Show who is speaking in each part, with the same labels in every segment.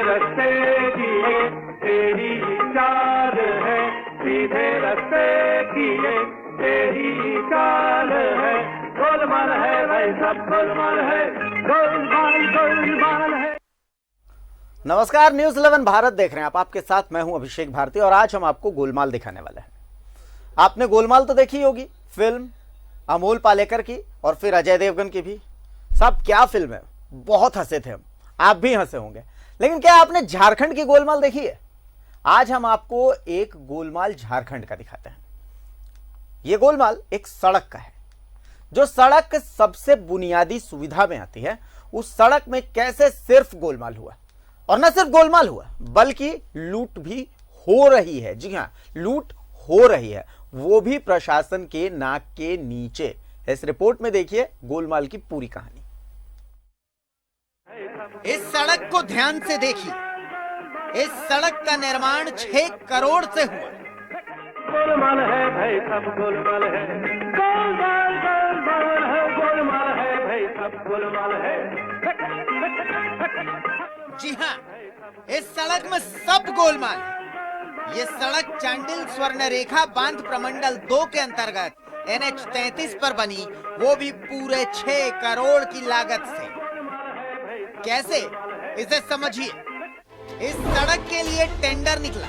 Speaker 1: रास्ते किए तेरी चाल है, सीधे रास्ते किए तेरी चाल है, गोलमाल है भाई सब गोलमाल है, गोलमाल गोलमाल है।
Speaker 2: नमस्कार, न्यूज़ 11 भारत देख रहे हैं आप। आपके साथ मैं हूं अभिषेक भारती और आज हम आपको गोलमाल दिखाने वाले हैं। आपने गोलमाल तो देखी होगी, फिल्म अमोल पालेकर की और फिर अजय देवगन की भी। सब क्या फिल्म है, बहुत हंसे थे हम, आप भी हंसे होंगे। लेकिन क्या आपने झारखंड की गोलमाल देखी है? आज हम आपको एक गोलमाल झारखंड का दिखाते हैं। यह गोलमाल एक सड़क का है। जो सड़क सबसे बुनियादी सुविधा में आती है, उस सड़क में कैसे सिर्फ गोलमाल हुआ, और न सिर्फ गोलमाल हुआ बल्कि लूट भी हो रही है। जी हां, लूट हो रही है, वो भी प्रशासन के नाक के नीचे। इस रिपोर्ट में देखिए गोलमाल की पूरी कहानी। इस सड़क को ध्यान से देखिए। इस सड़क का निर्माण 6 करोड़ से हुआ।
Speaker 1: गोलमाल है भाई सब गोलमाल है, गोलमाल गोलमाल है, गोलमाल है भाई सब गोलमाल है।
Speaker 2: जी हां, इस सड़क में सब गोलमाल है। ये सड़क चांडिल स्वर्ण रेखा बांध प्रमंडल 2 के अंतर्गत NH 33 पर बनी, वो भी पूरे 6 करोड़ की लागत से। कैसे, इसे समझिए। इस सड़क के लिए टेंडर निकला,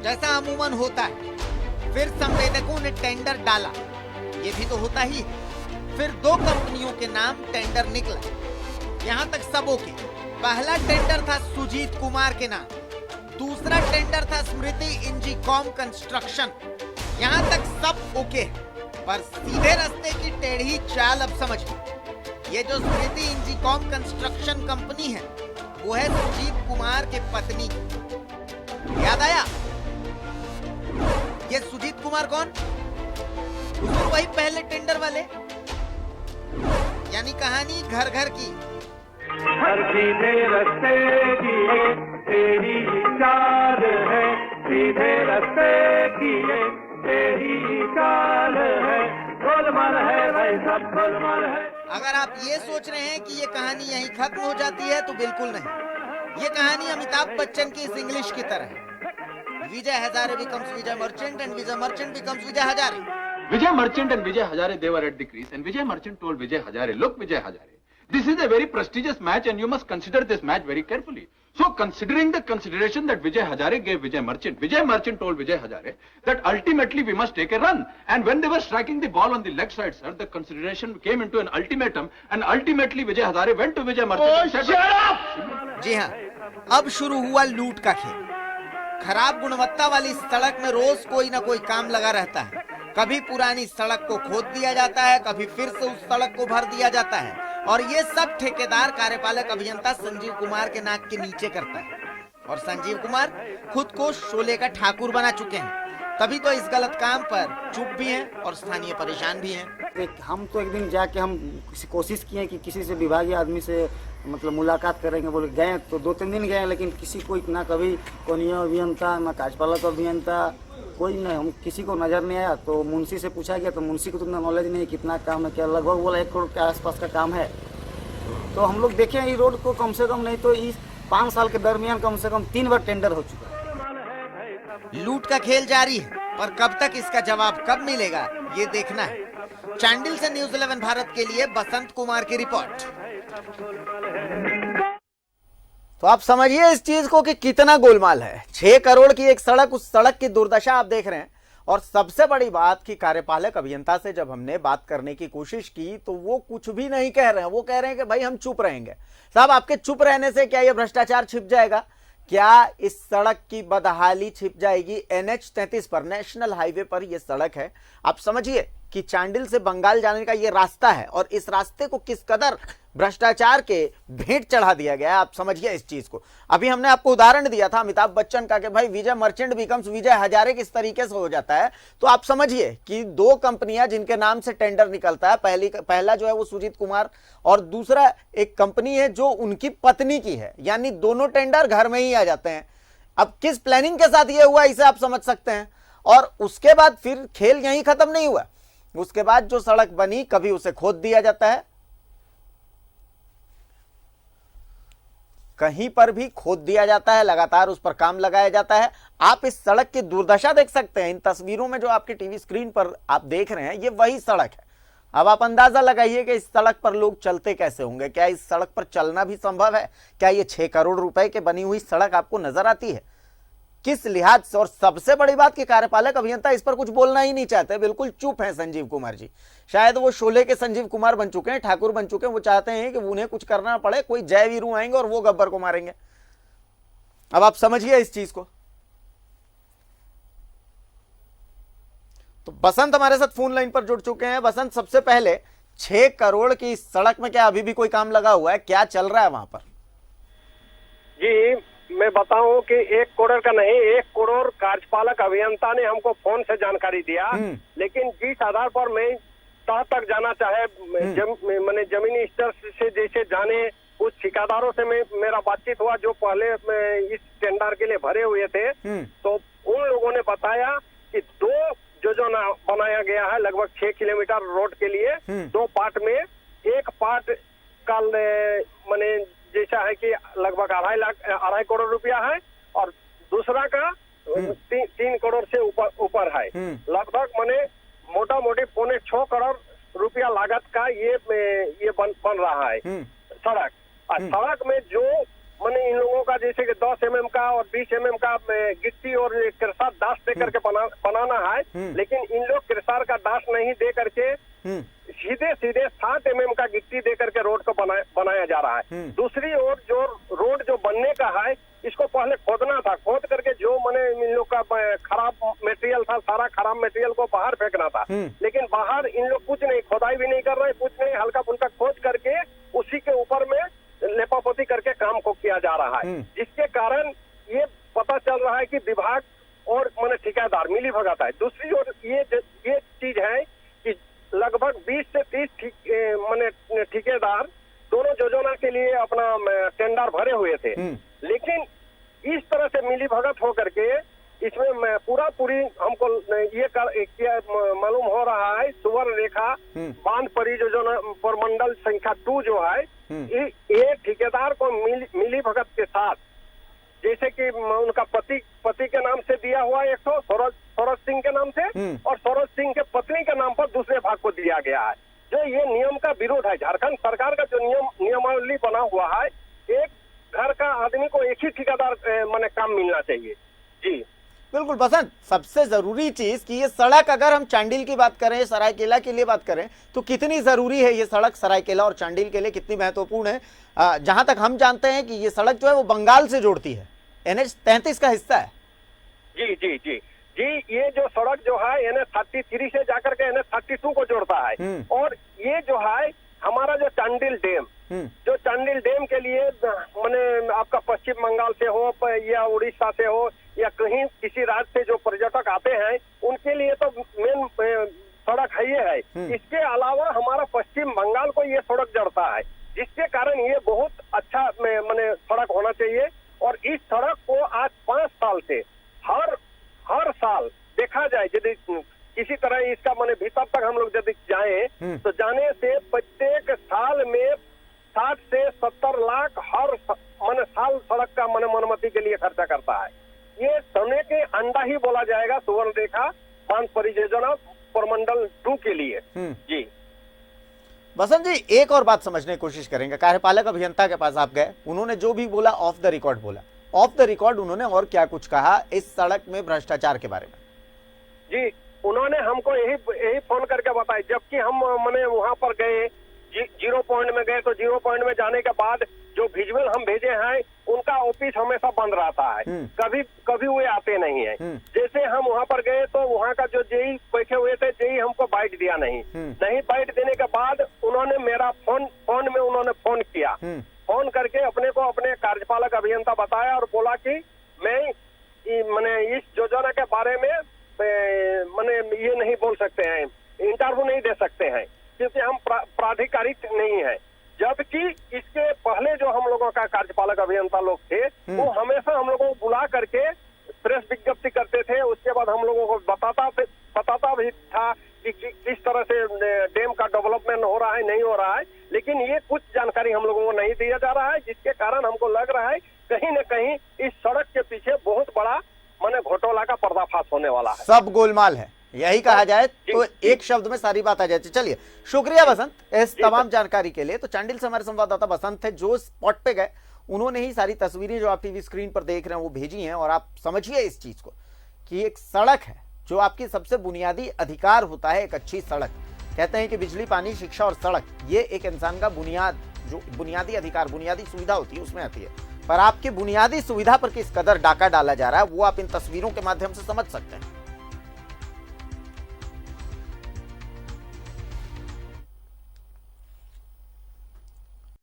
Speaker 2: जैसा अमूमन होता है। फिर संवेदकों ने टेंडर डाला, ये भी तो होता ही है। फिर 2 कंपनियों के नाम टेंडर निकला। यहां तक सब ओके। पहला टेंडर था सुजीत कुमार के नाम, दूसरा टेंडर था स्मृति इंजीकॉम कंस्ट्रक्शन। यहां तक सब ओके, पर सीधे रास्ते की टेढ़ी चाल अब समझिए। ये जो स्मृति इंजीकॉम कंस्ट्रक्शन कंपनी है, वो है सुजीत कुमार के पत्नी। याद आया? ये सुजीत कुमार कौन? हुजूर वही पहले टेंडर वाले। यानी कहानी घर घर की।
Speaker 1: हर सीधे रास्ते किए तेरी चाल है, सीधे रास्ते किए तेरी चाल है, गोलमाल है भाई सब गोलमाल है।
Speaker 2: अगर आप ये सोच रहे हैं कि ये कहानी यहीं खत्म हो जाती है, तो बिल्कुल नहीं। ये कहानी अमिताभ बच्चन की इस इंग्लिश की तरह है। Vijay Hazare becomes Vijay Merchant and Vijay Merchant becomes Vijay Hazare.
Speaker 3: Vijay Merchant and Vijay Hazare, they were at the crease, and Vijay Merchant told Vijay Hazare, look Vijay Hazare, this is a very prestigious match and you must consider this match very carefully. So considering the consideration that Vijay Hazare gave Vijay Merchant told Vijay Hazare that ultimately we must take a run. And when they were striking the ball on the leg side, sir, the consideration came into an ultimatum, and ultimately Vijay Hazare went to Vijay Merchant and said, shut up!
Speaker 2: जी हाँ, अब शुरू हुआ लूट का खेल। खराब गुणवत्ता वाली सड़क में रोज कोई ना कोई काम लगा रहता है। कभी पुरानी सड़क को खोद दिया जाता है, कभी फिर से उस सड़क को भर दिया जाता है, और ये सब ठेकेदार कार्यपालक अभियंता संजीव कुमार के नाक के नीचे करता है। और संजीव कुमार खुद को शोले का ठाकुर बना चुके हैं, तभी तो इस गलत काम पर चुप भी हैं और स्थानीय परेशान भी हैं।
Speaker 4: हम तो एक दिन जाके हम कोशिश किए कि किसी से विभागीय आदमी से मतलब मुलाकात करेंगे, बोले गए तो 2-3 दिन गए, लेकिन किसी को ना कभी कोनिया अभियंता ना कार्यपालक अभियंता कोई नहीं, हम किसी को नज़र नहीं आया। तो मुंशी से पूछा गया तो मुंशी को तो उतना नॉलेज नहीं, कितना काम है क्या, लगभग बोला 1 करोड़ के आसपास का काम है। तो हम लोग देखें इस रोड को कम से कम नहीं तो इस 5 साल के दरमियान कम से कम 3 बार टेंडर हो चुका है।
Speaker 2: लूट का खेल जारी है, पर कब तक इसका जवाब कब मिलेगा, ये देखना है। चांडिल से न्यूज़ 11 भारत के लिए बसंत कुमार की रिपोर्ट। तो आप समझिए इस चीज को कि कितना गोलमाल है। 6 करोड़ की एक सड़क, उस सड़क की दुर्दशा आप देख रहे हैं। और सबसे बड़ी बात कि कार्यपालक अभियंता से जब हमने बात करने की कोशिश की तो वो कुछ भी नहीं कह रहे हैं। वो कह रहे हैं कि भाई हम चुप रहेंगे। साहब, आपके चुप रहने से क्या ये भ्रष्टाचार छिप जाएगा? क्या इस सड़क की बदहाली छिप जाएगी? NH 33 पर, नेशनल हाईवे पर यह सड़क है। आप समझिए कि चांडिल से बंगाल जाने का ये रास्ता है, और इस रास्ते को किस कदर भ्रष्टाचार के भेंट चढ़ा दिया गया है। आप समझिए इस चीज को। अभी हमने आपको उदाहरण दिया था अमिताभ बच्चन का कि भाई विजय मर्चेंट बिकम्स विजय हजारे किस तरीके से हो जाता है। तो आप समझिए कि 2 कंपनियां जिनके नाम से टेंडर निकलता है, पहला जो है वो सुजीत कुमार, और दूसरा एक कंपनी है जो उनकी पत्नी की है। यानी दोनों टेंडर घर में ही आ जाते हैं। अब किस प्लानिंग के साथ ये हुआ, इसे आप समझ सकते हैं। और उसके बाद फिर खेल यहीं खत्म नहीं हुआ। उसके बाद जो सड़क बनी, कभी उसे खोद दिया जाता है, कहीं पर भी खोद दिया जाता है, लगातार उस पर काम लगाया जाता है। आप इस सड़क की दुर्दशा देख सकते हैं इन तस्वीरों में, जो आपकी टीवी स्क्रीन पर आप देख रहे हैं, ये वही सड़क है। अब आप अंदाजा लगाइए कि इस सड़क पर लोग चलते कैसे होंगे। क्या इस सड़क पर चलना भी संभव है? क्या ये 6 करोड़ रुपए की बनी हुई सड़क आपको नजर आती है? किस लिहाज से? और सबसे बड़ी बात कि कार्यपालक अभियंता इस पर कुछ बोलना ही नहीं चाहते, बिल्कुल चुप हैं संजीव कुमार जी। शायद वो शोले के संजीव कुमार बन चुके हैं, ठाकुर बन चुके हैं। वो चाहते हैं कि उन्हें कुछ करना पड़े, कोई जय वीरू आएंगे और वो गब्बर को मारेंगे। अब आप समझिए इस चीज को। तो बसंत हमारे साथ फोन लाइन पर जुड़ चुके हैं। बसंत, सबसे पहले 6 करोड़ की सड़क में क्या अभी भी कोई काम लगा हुआ है? क्या चल रहा है वहां पर?
Speaker 5: जी, मैं बताऊं कि 1 करोड़ का नहीं, 1 करोड़ कार्यपालक अभियंता ने हमको फोन से जानकारी दिया, लेकिन जिस आधार पर मैं तह तक जाना चाहे, मैंने जमीनी स्तर से जैसे जाने, कुछ ठेकेदारों से मेरा बातचीत हुआ जो पहले इस टेंडर के लिए भरे हुए थे, तो उन लोगों ने बताया कि 2 योजना बनाया गया है लगभग 6 किलोमीटर रोड के लिए, 2 पार्ट में। एक पार्ट का मैंने जैसा है कि लगभग 2.5 करोड़ रुपया है, और दूसरा का 3 करोड़ से ऊपर है। लगभग मैंने मोटा मोटी 5.25 करोड़ रुपया लागत का ये बन रहा है सड़क। और सड़क में जो मैंने इन लोगों का जैसे कि 10 mm का और 20 mm का गिट्टी और कृसार दास दे करके बनाना है, लेकिन इन लोग कृसार का दास नहीं दे करके सीधे 7 mm का गिट्टी दे करके रोड को बनाया जा रहा है। दूसरी ओर जो रोड जो बनने का है, इसको पहले खोदना था, खोद करके जो मैंने इन लोग का खराब मटेरियल था, सारा खराब मटेरियल को बाहर फेंकना था, लेकिन बाहर इन लोग कुछ नहीं, खोदाई भी नहीं कर रहे, कुछ नहीं, हल्का फुल्का खोद करके उसी के ऊपर में लेपापोती करके काम को किया जा रहा है, जिसके कारण ये पता चल रहा है कि विभाग और मैंने ठेकेदार मिली भगत है। दूसरी ओर ये चीज है कि लगभग 20 से 30 मैंने ठेकेदार दोनों योजना के लिए अपना टेंडर भरे हुए थे, लेकिन इस तरह से मिली भगत हो करके इसमें पूरी हमको ये मालूम हो रहा है, सुवर्ण रेखा बांध परियोजना प्रमंडल संख्या 2 जो है, ये ठेकेदार को मिली भगत के साथ, जैसे कि उनका पति के नाम से दिया हुआ 100 सौरज सिंह के नाम से, और सौरज सिंह के पत्नी के नाम पर दूसरे भाग को दिया गया है, जो ये नियम का विरोध है। झारखंड सरकार का जो नियमावली बना हुआ है, एक घर का आदमी को एक ही ठेकेदार माने काम मिलना चाहिए। जी
Speaker 2: बिल्कुल बसंत, सबसे जरूरी चीज कि ये सड़क, अगर हम चांडिल की बात करें, सरायकेला के लिए बात करें, तो कितनी जरूरी है ये सड़क सरायकेला और चांडिल के लिए, कितनी महत्वपूर्ण है? जहां तक हम जानते हैं कि ये सड़क जो है वो बंगाल से जोड़ती है, NH 33 का हिस्सा है।
Speaker 5: जी जी जी जी, ये जो सड़क जो है NH 33 से जाकर के NH 32 को जोड़ता है, और ये जो है हमारा जो चांडिल डैम, जो चांडिल डैम के लिए मैंने आपका पश्चिम बंगाल से हो या उड़ीसा से हो या कहीं किसी राज्य से जो पर्यटक आते हैं, उनके लिए तो मेन सड़क है ये है। इसके अलावा हमारा पश्चिम बंगाल को ये सड़क जोड़ता है, जिसके कारण ये बहुत अच्छा मैंने सड़क होना चाहिए। और इस सड़क को आज 5 साल से हर साल देखा जाए, यदि किसी तरह इसका मैंने भीतर तक हम लोग यदि जाएं, तो जाने से प्रत्येक साल में 60 से 70 लाख हर मैंने साल सड़क का मैंने मरम्मती के लिए खर्चा करता है। ये सोने के अंडा ही बोला जाएगा सुवर्ण रेखा बांध परियोजना प्रमंडल 2 के लिए। जी
Speaker 2: बसंत जी, एक और बात समझने की कोशिश करेंगे। कार्यपालक अभियंता के पास आप गए, उन्होंने जो भी बोला ऑफ द रिकॉर्ड बोला, ऑफ द रिकॉर्ड उन्होंने और क्या कुछ कहा इस सड़क में भ्रष्टाचार के बारे में?
Speaker 5: जी, उन्होंने हमको यही फोन करके बताया, जबकि हम मैंने वहां पर गए, 0 पॉइंट में गए, तो 0 पॉइंट में जाने के बाद जो विजुअल हम भेजे हैं, उनका ऑफिस हमेशा बंद रहता है, कभी वे आते नहीं है। जैसे हम वहां पर गए तो वहां का जो जेई बैठे हुए थे, जेई हमको बाइट दिया नहीं बाइट देने के बाद उन्होंने मेरा फोन में उन्होंने फोन किया, फोन करके अपने को अपने कार्यपालक अभियंता बताया और बोला कि मैंने इस योजना के बारे में मैंने ये नहीं बोल सकते हैं, इंटरव्यू नहीं दे सकते हैं, क्योंकि हम प्राधिकारिक नहीं है। जबकि इसके पहले जो हम लोगों का कार्यपालक अभियंता लोग थे, वो हमेशा हम लोगों को बुला करके प्रेस विज्ञप्ति करते थे, उसके बाद हम लोगों को बताता भी था कि किस तरह से डैम का डेवलपमेंट हो रहा है, नहीं हो रहा है, लेकिन ये कुछ जानकारी हम लोगों को नहीं दिया जा रहा है, जिसके कारण हमको लग रहा है इस सड़क के पीछे बहुत बड़ा माने घोटाला का पर्दाफाश होने वाला है।
Speaker 2: सब गोलमाल है, यही कहा जाए तो एक शब्द में सारी बात आ जाती है। चलिए, शुक्रिया बसंत इस तमाम जानकारी के लिए। तो चांडिल से हमारे संवाददाता बसंत थे जो स्पॉट पे गए, उन्होंने ही सारी तस्वीरें जो आप टीवी स्क्रीन पर देख रहे हैं वो भेजी हैं। और आप समझिए इस चीज को कि एक सड़क है जो आपकी सबसे बुनियादी अधिकार होता है, एक अच्छी सड़क। कहते हैं कि बिजली, पानी, शिक्षा और सड़क ये एक इंसान का जो बुनियादी अधिकार, बुनियादी सुविधा होती है उसमें आती है। पर आपकी बुनियादी सुविधा पर किस कदर डाका डाला जा रहा है वो आप इन तस्वीरों के माध्यम से समझ सकते हैं।